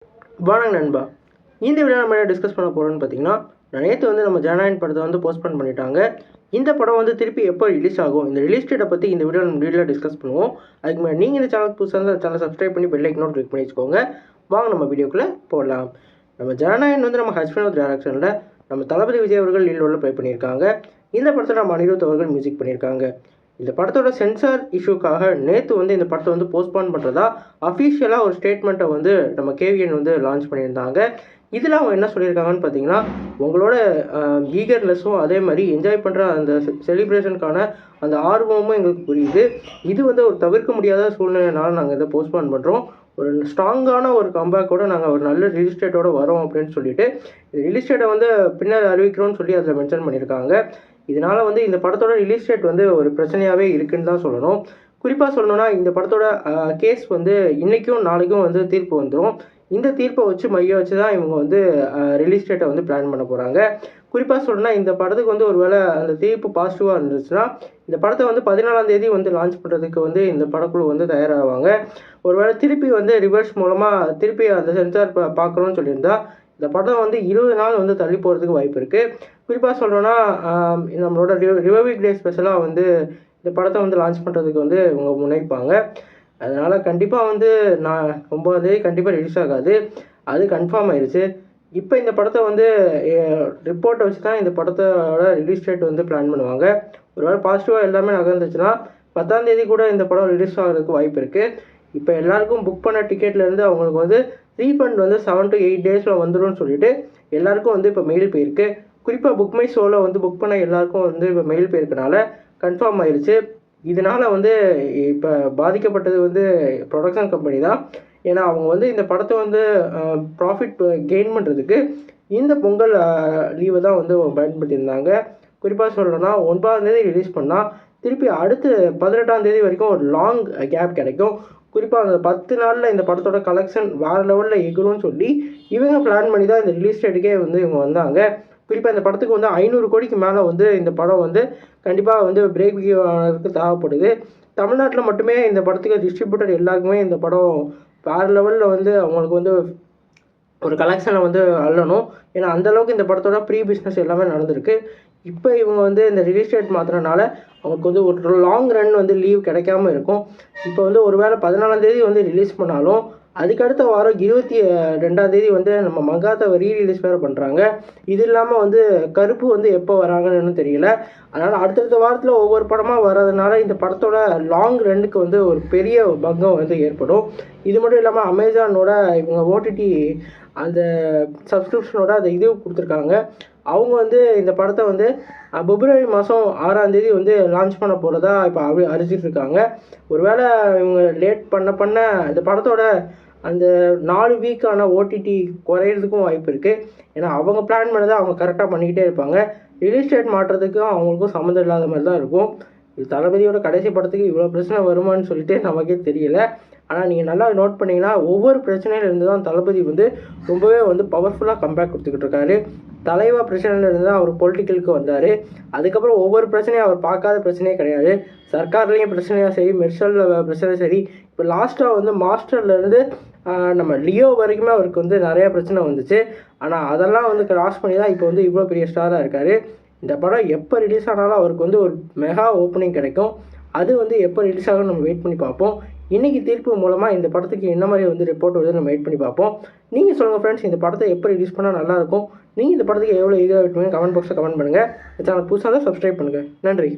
வணக்கம் நண்பா. இந்த வீடியோ நம்ம என்ன டிஸ்கஸ் பண்ண போகிறோம்னு பார்த்தீங்கன்னா, நேற்று வந்து நம்ம ஜனநாயகன் படத்தை வந்து போஸ்ட்போன் பண்ணிட்டாங்க. இந்த படம் வந்து திருப்பி எப்போ ரிலீஸ் ஆகும், இந்த ரிலீஸ் டேட்டை பற்றி இந்த வீடியோ நம்ம வீடியோவில் டிஸ்கஸ் பண்ணுவோம். அதுக்கு முன்னாடி நீங்கள் இந்த சேனல் புதுசாக இருந்தால் சேனல் சப்ஸ்கிரைப் பண்ணி பெல் ஐக்கனும் கிளிக் பண்ணி வச்சுக்கோங்க. வாங்க நம்ம வீடியோக்குள்ளே போடலாம். நம்ம ஜனநாயகன் வந்து நம்ம ஹஸ்பண்ட் டைரக்ஷனில் நம்ம தளபதி விஜய் அவர்கள் லீட் ரோலில் ப்ளே பண்ணியிருக்காங்க. இந்த படத்தை நம்ம அனிருத் அவர்கள் மியூசிக் பண்ணியிருக்காங்க. இந்த படத்தோட சென்சார் இஷ்யூக்காக நேற்று வந்து இந்த படத்தை வந்து போஸ்ட்போன் பண்ணுறதா அஃபிஷியலாக ஒரு ஸ்டேட்மெண்ட்டை வந்து நம்ம கேவிஎன் வந்து லான்ச் பண்ணியிருந்தாங்க. இதில் அவங்க என்ன சொல்லியிருக்காங்கன்னு பார்த்தீங்கன்னா, உங்களோட ஈகர்னஸும் அதே மாதிரி என்ஜாய் பண்ணுற அந்த செலிப்ரேஷனுக்கான அந்த ஆர்வமும் எங்களுக்கு புரியுது. இது வந்து ஒரு தவிர்க்க முடியாத சூழ்நிலைனால நாங்கள் இதை போஸ்ட்போன் பண்ணுறோம். ஒரு ஸ்ட்ராங்கான ஒரு கம்பேக்கோடு நாங்கள் ஒரு நல்ல ரிலீஸ் டேட்டோடு வரோம் அப்படின்னு சொல்லிட்டு ரிலீஸ் டேட்டை வந்து பின்னர் அறிவிக்கிறோன்னு சொல்லி அதில் மென்ஷன் பண்ணியிருக்காங்க. இதனால் வந்து இந்த படத்தோட ரிலீஸ் டேட் வந்து ஒரு பிரச்சனையாகவே இருக்குன்னு தான் சொல்லணும். குறிப்பாக சொல்லணும்னா இந்த படத்தோட கேஸ் வந்து இன்றைக்கும் நாளைக்கும் வந்து தீர்ப்பு வந்துடும். இந்த தீர்ப்பை வச்சு மைய வச்சு தான் இவங்க வந்து ரிலீஸ் டேட்டை வந்து பிளான் பண்ண போகிறாங்க. குறிப்பாக சொல்லணும்னா இந்த படத்துக்கு வந்து ஒரு வேளை அந்த தீர்ப்பு பாசிட்டிவாக இருந்துச்சுன்னா இந்த படத்தை வந்து 14ஆம் தேதி வந்து லான்ச் பண்ணுறதுக்கு வந்து இந்த படக்குழு வந்து தயாராகுவாங்க. ஒரு வேளை திருப்பி வந்து ரிவர்ஸ் மூலமாக திருப்பி அந்த சென்சார் பார்க்குறோன்னு சொல்லியிருந்தா இந்த படம் வந்து 20 நாள் வந்து தள்ளி போகிறதுக்கு வாய்ப்பு இருக்குது. குறிப்பாக சொல்லணும்னா நம்மளோட ரிபப்ளிக் டே ஸ்பெஷலாக வந்து இந்த படத்தை வந்து லான்ச் பண்ணுறதுக்கு வந்து இவங்க முனைப்பாங்க. அதனால் கண்டிப்பாக வந்து 9ஆம் தேதி கண்டிப்பாக ரிலீஸ் ஆகாது, அது கன்ஃபார்ம் ஆயிடுச்சு. இப்போ இந்த படத்தை வந்து ரிப்போர்ட்டை வச்சு தான் இந்த படத்தோட ரிலீஸ் டேட் வந்து பிளான் பண்ணுவாங்க. ஒருவேளை பாசிட்டிவாக எல்லாமே நகர்ந்துச்சுன்னா 10ஆம் தேதி கூட இந்த படம் ரிலீஸ் ஆகிறதுக்கு வாய்ப்பு இருக்குது. இப்போ எல்லாருக்கும் புக் பண்ண டிக்கெட்லேருந்து அவங்களுக்கு வந்து ரீஃபண்ட் வந்து 7 to 8 டேஸில் வந்துடும் சொல்லிட்டு எல்லாருக்கும் வந்து இப்போ மெயில் போயிருக்கு. குறிப்பாக புக் மை ஷோவில் வந்து புக் பண்ண எல்லாருக்கும் வந்து இப்போ மெயில் போயிருக்கனால கன்ஃபார்ம் ஆயிடுச்சு. இதனால் வந்து இப்போ பாதிக்கப்பட்டது வந்து ப்ரொடக்ஷன் கம்பெனி தான். ஏன்னா அவங்க வந்து இந்த படத்தை வந்து ப்ராஃபிட் கெயின் பண்ணுறதுக்கு இந்த பொங்கல் லீவை தான் வந்து பயன்படுத்தியிருந்தாங்க. குறிப்பாக சொல்லணும்னா 9ஆம் தேதி ரிலீஸ் பண்ணால் திருப்பி அடுத்து 18ஆம் தேதி வரைக்கும் ஒரு லாங் கேப் கிடைக்கும். குறிப்பாக அந்த 10 நாளில் இந்த படத்தோட கலெக்ஷன் வேறு லெவலில் எகுரும்னு சொல்லி இவங்க பிளான் பண்ணி தான் இந்த ரிலீஸ் டேட்டுக்கே வந்து இவங்க வந்தாங்க. குறிப்பாக இந்த படத்துக்கு வந்து 500 கோடிக்கு மேலே வந்து இந்த படம் வந்து கண்டிப்பாக வந்து பிரேக் ஆனதுக்கு தேவைப்படுது. தமிழ்நாட்டில் மட்டுமே இந்த படத்துக்கு டிஸ்ட்ரிபியூட்டர் எல்லாருக்குமே இந்த படம் வேறு லெவலில் வந்து அவங்களுக்கு வந்து ஒரு கலெக்ஷனை வந்து அள்ளணும். ஏன்னா அந்தளவுக்கு இந்த படத்தோட ப்ரீ பிஸ்னஸ் எல்லாமே நடந்திருக்கு. இப்போ இவங்க வந்து இந்த ரிலீஸ் டேட் மாற்றுறதுனால அவங்களுக்கு வந்து ஒரு லாங் ரன் வந்து லீவ் கிடைக்காம இருக்கும். இப்போ வந்து ஒரு வேளை 14ஆம் தேதி வந்து ரிலீஸ் பண்ணாலும் அதுக்கடுத்த வாரம் 22ஆம் தேதி வந்து நம்ம மங்காத்தை ரீரிலீஸ் வேறு பண்ணுறாங்க. இது இல்லாமல் வந்து கருப்பு வந்து எப்போ வராங்கன்னு தெரியல. அதனால் அடுத்தடுத்த வாரத்தில் ஒவ்வொரு படமாக வர்றதுனால இந்த படத்தோட லாங் ரன்னுக்கு வந்து ஒரு பெரிய பங்கம் வந்து ஏற்படும். இது மட்டும் இல்லாமல் அமேசானோட இவங்க ஓடிடி அந்த சப்ஸ்கிரிப்ஷனோட அந்த இது கொடுத்துருக்காங்க. அவங்க வந்து இந்த படத்தை வந்து பிப்ரவரி மாதம் 6ஆம் தேதி வந்து லான்ச் பண்ண போகிறதா இப்போ அறிவிச்சிட்ருக்காங்க. ஒருவேளை இவங்க லேட் பண்ண இந்த படத்தோட அந்த 4 வீக்கான ஓடிடி குறையிறதுக்கும் வாய்ப்பு இருக்குது. ஏன்னா அவங்க பிளான் பண்ணதை அவங்க கரெக்டாக பண்ணிக்கிட்டே இருப்பாங்க. ரிலீஸ் டேட் மாற்றுறதுக்கும் அவங்களுக்கும் சம்மந்தம் இல்லாத மாதிரி தான் இருக்கும். இது தளபதியோட கடைசி படத்துக்கு இவ்வளோ பிரச்சனை வருமானு சொல்லிட்டு நமக்கே தெரியல. ஆனால் நீங்கள் நல்லா நோட் பண்ணிங்கன்னா ஒவ்வொரு பிரச்சனையிலேருந்து தான் தளபதி வந்து ரொம்பவே வந்து பவர்ஃபுல்லாக கம்பேக் கொடுத்துக்கிட்டு இருக்காரு. தலைவா பிரச்சனையிலேருந்து தான் அவர் பொலிட்டிக்கலுக்கு வந்தார். அதுக்கப்புறம் ஒவ்வொரு பிரச்சனையும் அவர் பார்க்காத பிரச்சனையே கிடையாது. சர்க்கார்லேயும் பிரச்சனையாக சரி, மெர்சலில் பிரச்சனை சரி, இப்போ லாஸ்ட்டாக வந்து மாஸ்டர்லேருந்து நம்ம லியோ வரைக்குமே அவருக்கு வந்து நிறையா பிரச்சனை வந்துச்சு. ஆனால் அதெல்லாம் வந்து கிராஸ் பண்ணி தான் இப்போ வந்து இவ்வளோ பெரிய ஸ்டாராக இருக்கார். இந்த படம் எப்போ ரிலீஸ் ஆனாலும் அவருக்கு வந்து ஒரு மெகா ஓப்பனிங் கிடைக்கும். அது வந்து எப்போ ரிலீஸ் ஆகும் நம்ம வெயிட் பண்ணி பார்ப்போம். இன்றைக்கி தீர்ப்பு மூலமாக இந்த படத்துக்கு என்ன மாதிரி வந்து ரிப்போர்ட் வருது நம்ம வெயிட் பண்ணி பார்ப்போம். நீங்கள் சொல்லுங்கள் ஃப்ரெண்ட்ஸ், இந்த படத்தை எப்போ ரிலீஸ் பண்ணால் நல்லாயிருக்கும், நீங்கள் இந்த படத்துக்கு எவ்வளோ ஈகராக வெயிட் பண்ணுங்கள், கமெண்ட் பாக்ஸில் கமெண்ட் பண்ணுங்கள். சேனல் புதுசாக தான் சப்ஸ்கிரைப் பண்ணுங்கள். நன்றி.